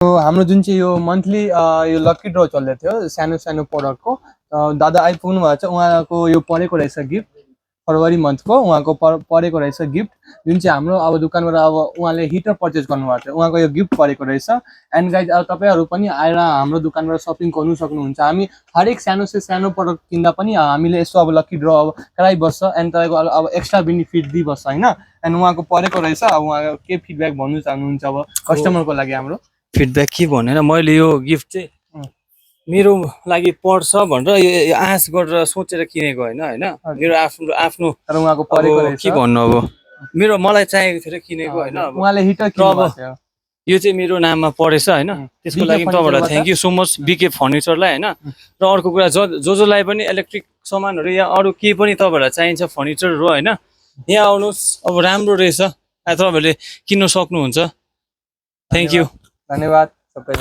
हाम्रो जुन चाहिँ यो मन्थली यो लकी ड्र चल्दै थियो सानो सानो प्रडक्टको दादा आइपुग्नु भएको छ। उहाँको यो परेको रहेछ गिफ्ट फरवरी मन्थको उहाँको परेको रहेछ गिफ्ट जुन चाहिँ हाम्रो अब दोकानबाट अब उहाँले हिटर पर्चेस गर्नुभएको थियो उहाँको यो गिफ्ट परेको रहेछ। एन्ड गाइज अब तपाईँहरू पनि आएर हाम्रो दोकानबाट सपिङ गर्नु सक्नुहुन्छ। हामी हरेक सानो से सानो प्रडक्ट किन्दा पनि हामीले यसो अब लकी ड्र अब गराइबस्छ एन्ड तपाईँको अब एक्स्ट्रा बेनिफिट दिइबस्छ होइन। एन्ड उहाँको परेको रहेछ। अब उहाँ के फिडब्याक भन्नु चाहनुहुन्छ अब कस्टमरको लागि हाम्रो फिडब्याक के भनेर मैले यो गिफ्ट चाहिँ मेरो लागि पर्छ भनेर यो आश गरेर सोचेर किनेको होइन होइन मेरो आफ्नो आफ्नो तर उहाँको परेको रहेछ। के भन्नु अब मेरो मलाई चाहिएको थियो किनेको होइन उहाँले हिटर किन्नुभएको थियो। यो चाहिँ मेरो नाममा परेछ होइन त्यसको लागि तपाईँलाई थ्याङ्क यू सो मच बिके फर्निचरलाई होइन। र अर्को कुरा जसलाई पनि इलेक्ट्रिक सामानहरू या अरू केही पनि तपाईँहरूलाई चाहिन्छ फर्निचरहरू होइन यहाँ आउनुहोस् अब राम्रो रहेछ तपाईँहरूले किन्न सक्नुहुन्छ। थ्याङ्क यू धन्यवाद सबै।